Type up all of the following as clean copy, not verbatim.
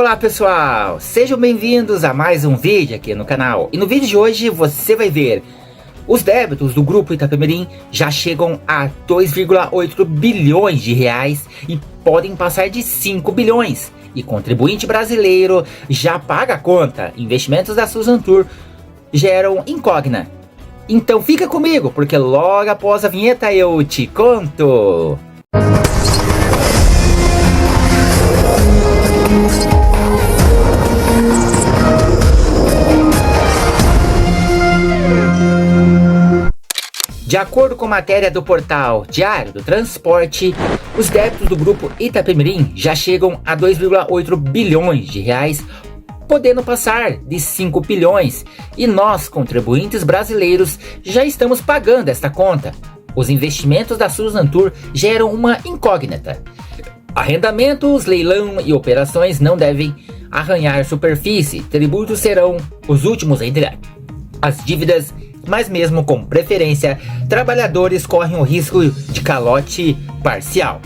Olá pessoal, sejam bem-vindos a mais um vídeo aqui no canal. E no vídeo de hoje você vai ver os débitos do Grupo Itapemirim já chegam a 2,8 bilhões de reais e podem passar de 5 bilhões. E contribuinte brasileiro já paga a conta. Investimentos da Suzantur geram incógnita. Então fica comigo, porque logo após a vinheta eu te conto. De acordo com matéria do portal Diário do Transporte, os débitos do Grupo Itapemirim já chegam a 2,8 bilhões de reais, podendo passar de 5 bilhões, e nós, contribuintes brasileiros, já estamos pagando esta conta. Os investimentos da Suzantur geram uma incógnita. Arrendamentos, leilão e operações não devem arranhar superfície, tributos serão os últimos entre as dívidas, mas mesmo com preferência, trabalhadores correm o risco de calote parcial.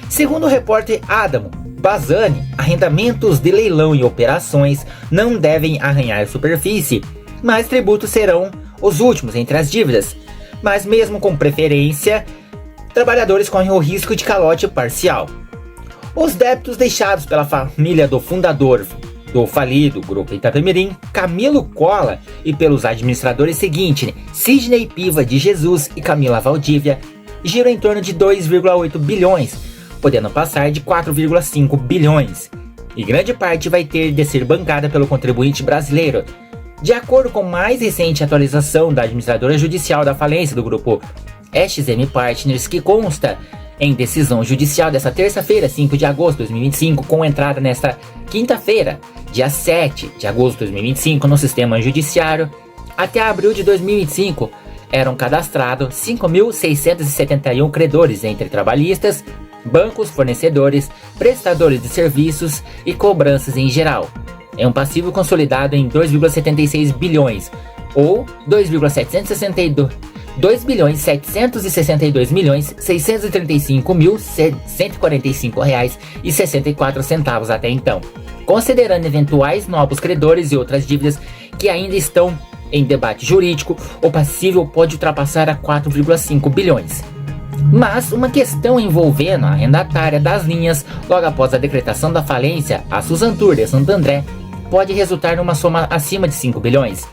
Segundo o repórter Adamo Bazzani, arrendamentos de leilão e operações não devem arranhar superfície, mas tributos serão os últimos entre as dívidas, mas mesmo com preferência, trabalhadores correm o risco de calote parcial. Os débitos deixados pela família do fundador do falido Grupo Itapemirim, Camilo Cola, e pelos administradores seguintes, Sidney Piva de Jesus e Camila Valdívia, giram em torno de 2,8 bilhões, podendo passar de 4,5 bilhões. E grande parte vai ter de ser bancada pelo contribuinte brasileiro. De acordo com a mais recente atualização da administradora judicial da falência do grupo SXM Partners, que consta em decisão judicial desta terça-feira, 5 de agosto de 2025, com entrada nesta quinta-feira, dia 7 de agosto de 2025, no sistema judiciário, até abril de 2025, eram cadastrados 5.671 credores entre trabalhistas, bancos, fornecedores, prestadores de serviços e cobranças em geral. É um passivo consolidado em 2,76 bilhões, ou 2,762.635.145,145 até então, considerando eventuais novos credores e outras dívidas que ainda estão em debate jurídico. O passivo pode ultrapassar a 4,5 bilhões. Mas uma questão envolvendo a arrendatária das linhas logo após a decretação da falência, a Suzantur de Santo André, pode resultar numa soma acima de 5 bilhões.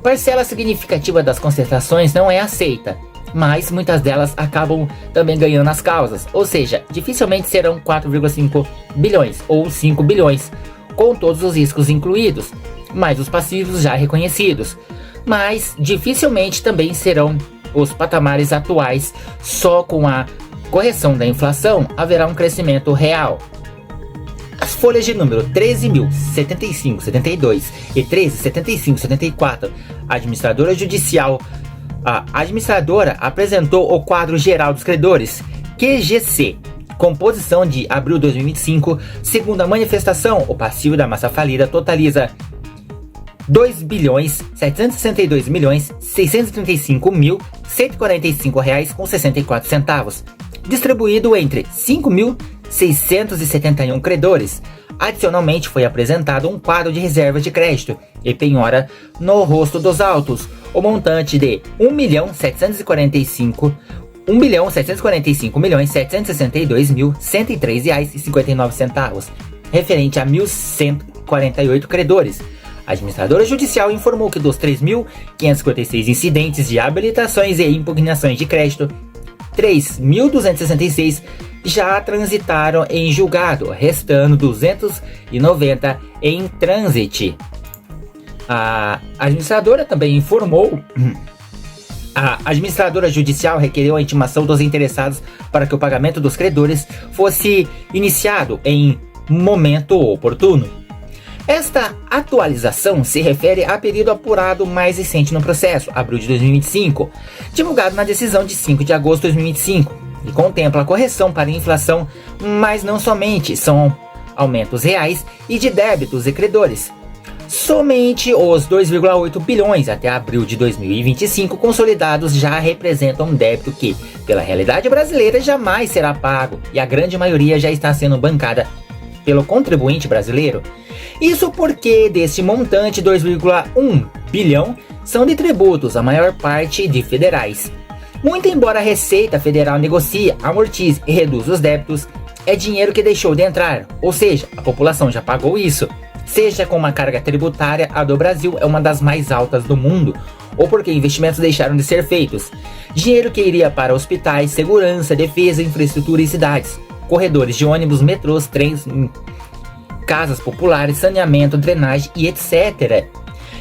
Parcela significativa das concertações não é aceita, mas muitas delas acabam também ganhando as causas, ou seja, dificilmente serão 4,5 bilhões ou 5 bilhões, com todos os riscos incluídos, mais os passivos já reconhecidos, mas dificilmente também serão os patamares atuais. Só com a correção da inflação haverá um crescimento real. As folhas de número 13.075,72 e 13.075,74, a administradora apresentou o quadro geral dos credores, QGC, composição de abril de 2025. Segundo a manifestação, o passivo da massa falida totaliza R$2.762.635.145,64, distribuído entre 5.671 credores. Adicionalmente, foi apresentado um quadro de reserva de crédito e penhora no rosto dos autos, o montante de R$1.745.762.103,59, referente a 1.148 credores. A administradora judicial informou que dos 3.556 incidentes de habilitações e impugnações de crédito, 3.266 já transitaram em julgado, restando 290 em trânsito. A administradora também informou. A administradora judicial requereu a intimação dos interessados para que o pagamento dos credores fosse iniciado em momento oportuno. Esta atualização se refere a período apurado mais recente no processo, abril de 2025, divulgado na decisão de 5 de agosto de 2025, e contempla a correção para a inflação, mas não somente, são aumentos reais e de débitos e credores. Somente os 2,8 bilhões até abril de 2025 consolidados já representam um débito que, pela realidade brasileira, jamais será pago, e a grande maioria já está sendo bancada pelo contribuinte brasileiro. Isso porque desse montante 2,1 bilhão são de tributos, a maior parte de federais. Muito embora a Receita Federal negocie, amortize e reduza os débitos, é dinheiro que deixou de entrar, ou seja, a população já pagou isso. Seja com uma carga tributária, a do Brasil é uma das mais altas do mundo, ou porque investimentos deixaram de ser feitos. Dinheiro que iria para hospitais, segurança, defesa, infraestrutura e cidades, corredores de ônibus, metrôs, trens, casas populares, saneamento, drenagem e etc.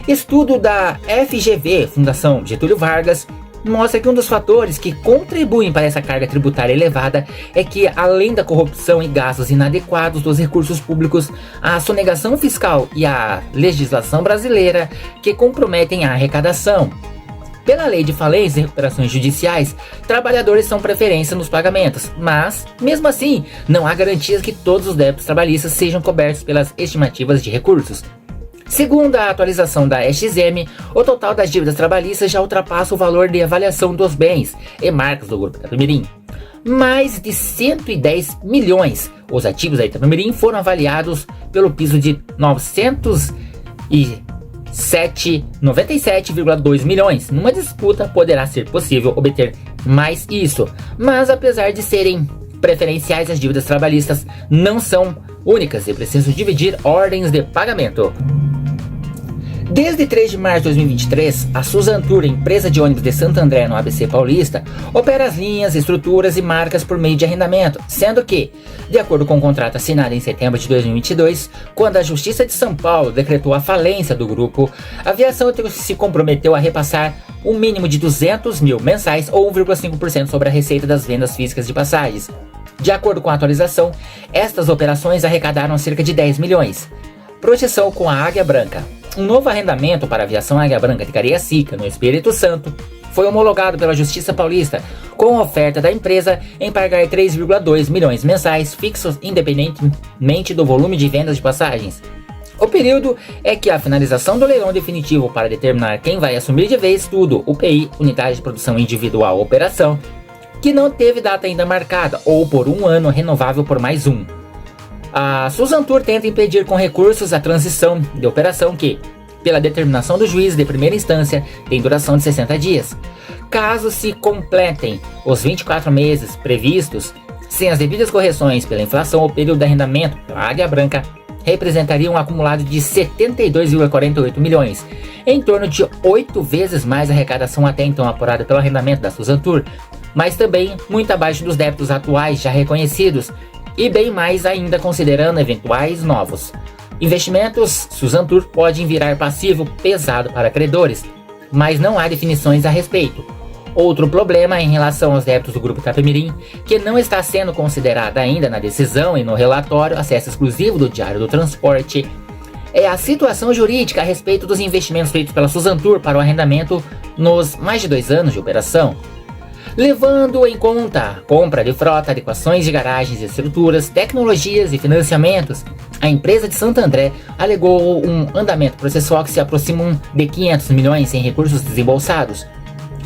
Estudo da FGV, Fundação Getúlio Vargas, mostra que um dos fatores que contribuem para essa carga tributária elevada é que, além da corrupção e gastos inadequados dos recursos públicos, a sonegação fiscal e a legislação brasileira que comprometem a arrecadação. Pela lei de falências e recuperações judiciais, trabalhadores são preferência nos pagamentos, mas, mesmo assim, não há garantias que todos os débitos trabalhistas sejam cobertos pelas estimativas de recursos. Segundo a atualização da EXM, o total das dívidas trabalhistas já ultrapassa o valor de avaliação dos bens e marcas do Grupo Itapemirim. Mais de 110 milhões. Os ativos da Itapemirim foram avaliados pelo piso de 97,2 milhões. Numa disputa poderá ser possível obter mais isso, mas apesar de serem preferenciais, as dívidas trabalhistas não são únicas e precisam dividir ordens de pagamento. Desde 3 de março de 2023, a Suzantur, empresa de ônibus de Santo André no ABC Paulista, opera as linhas, estruturas e marcas por meio de arrendamento, sendo que, de acordo com o contrato assinado em setembro de 2022, quando a Justiça de São Paulo decretou a falência do grupo, a Aviação se comprometeu a repassar um mínimo de 200 mil mensais ou 1,5% sobre a receita das vendas físicas de passagens. De acordo com a atualização, estas operações arrecadaram cerca de 10 milhões. Projeção com a Águia Branca. Um novo arrendamento para a Aviação Águia Branca de Cariacica, no Espírito Santo, foi homologado pela Justiça Paulista, com a oferta da empresa em pagar 3,2 milhões mensais fixos independentemente do volume de vendas de passagens. O período é que a finalização do leilão definitivo para determinar quem vai assumir de vez tudo, UPI, Unidade de Produção Individual Operação, que não teve data ainda marcada, ou por um ano renovável por mais um. A Suzantur tenta impedir com recursos a transição de operação que, pela determinação do juiz de primeira instância, tem duração de 60 dias. Caso se completem os 24 meses previstos, sem as devidas correções pela inflação, o período de arrendamento da Águia Branca representaria um acumulado de 72,48 milhões, em torno de 8 vezes mais a arrecadação até então apurada pelo arrendamento da Suzantur, mas também muito abaixo dos débitos atuais já reconhecidos, e bem mais ainda considerando eventuais novos. Investimentos Suzantur podem virar passivo pesado para credores, mas não há definições a respeito. Outro problema em relação aos débitos do Grupo Itapemirim, que não está sendo considerado ainda na decisão e no relatório acesso exclusivo do Diário do Transporte, é a situação jurídica a respeito dos investimentos feitos pela Suzantur para o arrendamento nos mais de 2 anos de operação. Levando em conta a compra de frota, adequações de garagens e estruturas, tecnologias e financiamentos, a empresa de Santo André alegou um andamento processual que se aproxima de 500 milhões em recursos desembolsados.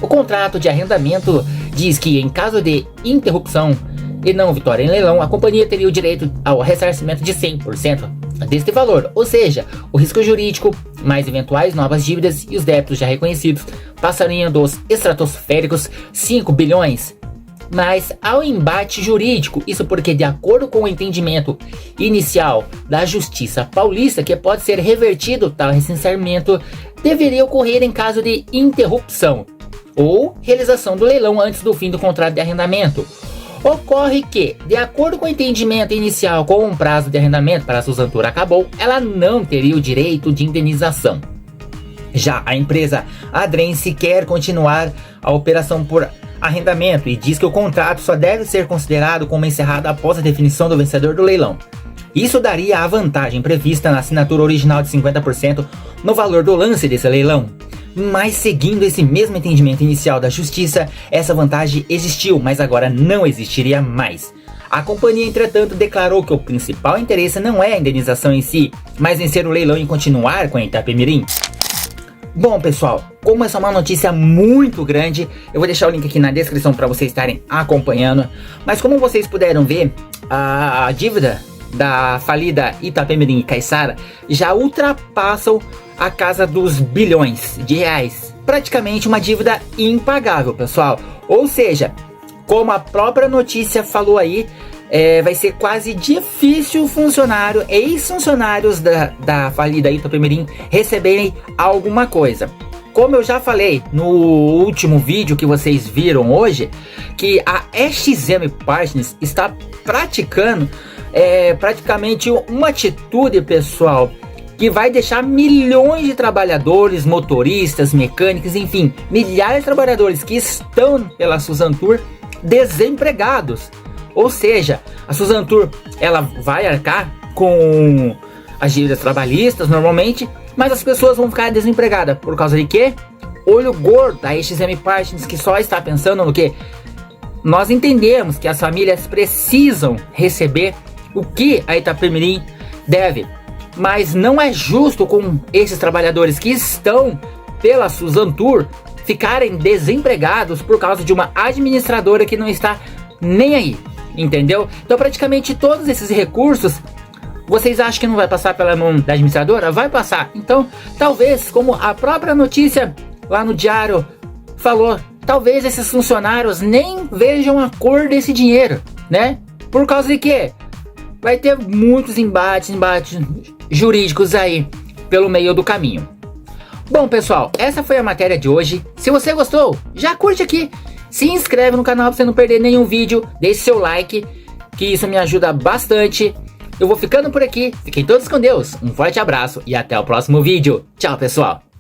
O contrato de arrendamento diz que, em caso de interrupção e não vitória em leilão, a companhia teria o direito ao ressarcimento de 100% deste valor, ou seja, o risco jurídico, mais eventuais novas dívidas e os débitos já reconhecidos passariam dos estratosféricos 5 bilhões. Mas ao embate jurídico, isso porque, de acordo com o entendimento inicial da Justiça Paulista, que pode ser revertido, tal ressarcimento deveria ocorrer em caso de interrupção ou realização do leilão antes do fim do contrato de arrendamento. Ocorre que, de acordo com o entendimento inicial, com o prazo de arrendamento para a Suzantur acabou, ela não teria o direito de indenização. Já a empresa adrense quer continuar a operação por arrendamento e diz que o contrato só deve ser considerado como encerrado após a definição do vencedor do leilão. Isso daria a vantagem prevista na assinatura original de 50% no valor do lance desse leilão. Mas seguindo esse mesmo entendimento inicial da justiça, essa vantagem existiu, mas agora não existiria mais. A companhia, entretanto, declarou que o principal interesse não é a indenização em si, mas em ser o leilão e continuar com a Itapemirim. Bom, pessoal, como essa é uma notícia muito grande, eu vou deixar o link aqui na descrição para vocês estarem acompanhando. Mas como vocês puderam ver, a dívida da falida Itapemirim e Caiçara já ultrapassam a casa dos bilhões de reais. Praticamente uma dívida impagável, pessoal. Ou seja, como a própria notícia falou aí, vai ser quase difícil ex-funcionários da falida Itapemirim receberem alguma coisa. Como eu já falei no último vídeo que vocês viram hoje, que a EXM Partners está praticando praticamente uma atitude, pessoal, que vai deixar milhões de trabalhadores, motoristas, mecânicos, enfim, milhares de trabalhadores que estão pela Suzantur desempregados. Ou seja, a Suzantur, ela vai arcar com as dívidas trabalhistas normalmente, mas as pessoas vão ficar desempregadas por causa de quê? Olho gordo da EXM Partners, que só está pensando no quê? Nós entendemos que as famílias precisam receber o que a Itapemirim deve, mas não é justo com esses trabalhadores que estão pela Suzantur ficarem desempregados por causa de uma administradora que não está nem aí, entendeu? Então praticamente todos esses recursos, vocês acham que não vai passar pela mão da administradora? Vai passar. Então talvez, como a própria notícia lá no diário falou, talvez esses funcionários nem vejam a cor desse dinheiro, né? Por causa de quê? Vai ter muitos embates jurídicos aí pelo meio do caminho. Bom, pessoal, essa foi a matéria de hoje. Se você gostou, já curte aqui, se inscreve no canal para você não perder nenhum vídeo, deixe seu like, que isso me ajuda bastante. Eu vou ficando por aqui, fiquem todos com Deus, um forte abraço e até o próximo vídeo. Tchau, pessoal!